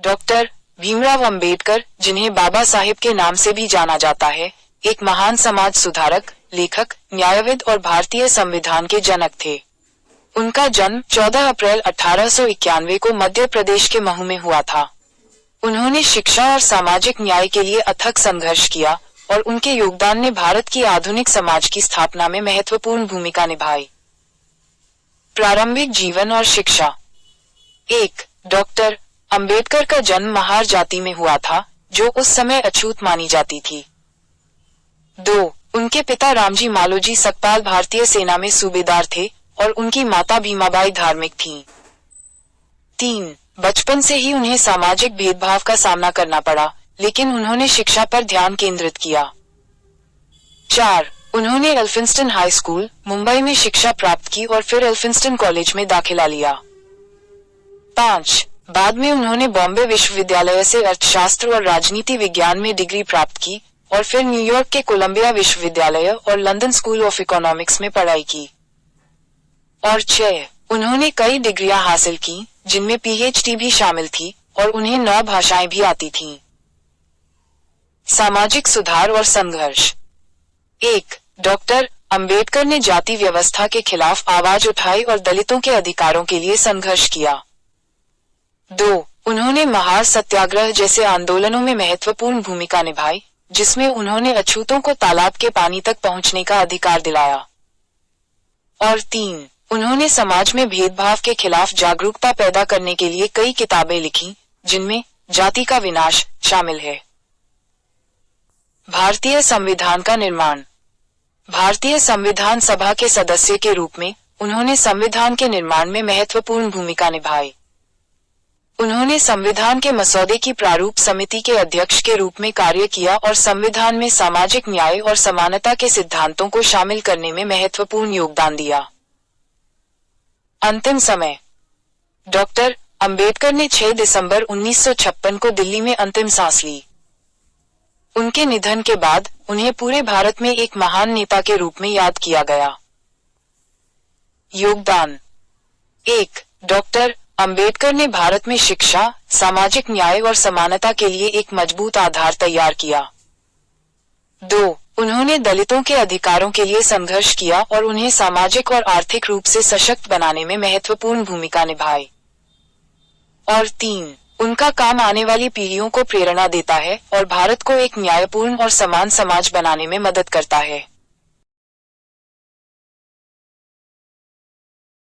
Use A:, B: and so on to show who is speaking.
A: Doctor Bhimrao Ambedkar, जिन्हें बाबा साहेब के नाम से भी जाना जाता है, एक महान समाज सुधारक, लेखक, न्यायविद और भारतीय संविधान के जनक थे। उनका जन्म 14 अप्रैल 1891 को मध्य प्रदेश के महू में हुआ था। उन्होंने शिक्षा और सामाजिक न्याय के लिए अथक संघर्ष किया और उनके योगदान ने भारत की आधुनिक समाज की स्थापना में महत्वपूर्ण भूमिका निभाई। प्रारंभिक जीवन और शिक्षा। 1. डॉक्टर अंबेडकर का जन्म महार जाति में हुआ था, जो उस समय अछूत मानी जाती थी। 2. उनके पिता रामजी मालोजी सकपाल भारतीय सेना में सूबेदार थे और उनकी माता भीमाबाई धार्मिक थीं। 3. बचपन से ही उन्हें सामाजिक भेदभाव का सामना करना पड़ा, लेकिन उन्होंने शिक्षा पर ध्यान केंद्रित किया। 4. उन्होंने एल्फिंस्टन हाई स्कूल, मुंबई में शिक्षा प्राप्त की और फिर एल्फिंस्टन कॉलेज में दाखिला लिया। 5. बाद में उन्होंने बॉम्बे विश्वविद्यालय से अर्थशास्त्र और राजनीति विज्ञान में डिग्री प्राप्त की और फिर न्यूयॉर्क के कोलंबिया विश्वविद्यालय और लंदन स्कूल ऑफ इकोनॉमिक्स में पढ़ाई की। और 6. उन्होंने कई डिग्रियां हासिल की, जिनमें पीएचडी भी शामिल थी और उन्हें 9 भाषाएं भी आती थीं। सामाजिक सुधार और संघर्ष। 1. डॉक्टर अंबेडकर ने जाति व्यवस्था के खिलाफ आवाज उठाई और दलितों के अधिकारों के लिए संघर्ष किया। 2. उन्होंने महार सत्याग्रह जैसे आंदोलनों में महत्वपूर्ण भूमिका निभाई, जिसमें उन्होंने अछूतों को तालाब के पानी तक पहुंचने का अधिकार दिलाया। और 3. उन्होंने समाज में भेदभाव के खिलाफ जागरूकता पैदा करने के लिए कई किताबें लिखी, जिनमें जाति का विनाश शामिल है। भारतीय संविधान का निर्माण। भारतीय संविधान सभा के सदस्य के रूप में उन्होंने संविधान के निर्माण में महत्वपूर्ण भूमिका निभाई। उन्होंने संविधान के मसौदे की प्रारूप समिति के अध्यक्ष के रूप में कार्य किया और संविधान में सामाजिक न्याय और समानता के सिद्धांतों को शामिल करने में महत्वपूर्ण योगदान दिया। अंतिम समय। डॉक्टर अंबेडकर ने 6 दिसंबर 1956 को दिल्ली में अंतिम सांस ली। उनके निधन के बाद उन्हें पूरे भारत में एक महान नेता के रूप में याद किया गया। योगदान। 1. डॉक्टर अंबेडकर ने भारत में शिक्षा, सामाजिक न्याय और समानता के लिए एक मजबूत आधार तैयार किया। 2. उन्होंने दलितों के अधिकारों के लिए संघर्ष किया और उन्हें सामाजिक और आर्थिक रूप से सशक्त बनाने में महत्वपूर्ण भूमिका निभाई। और 3. उनका काम आने वाली पीढ़ियों को प्रेरणा देता है और भारत को एक न्यायपूर्ण और समान समाज बनाने में मदद करता है।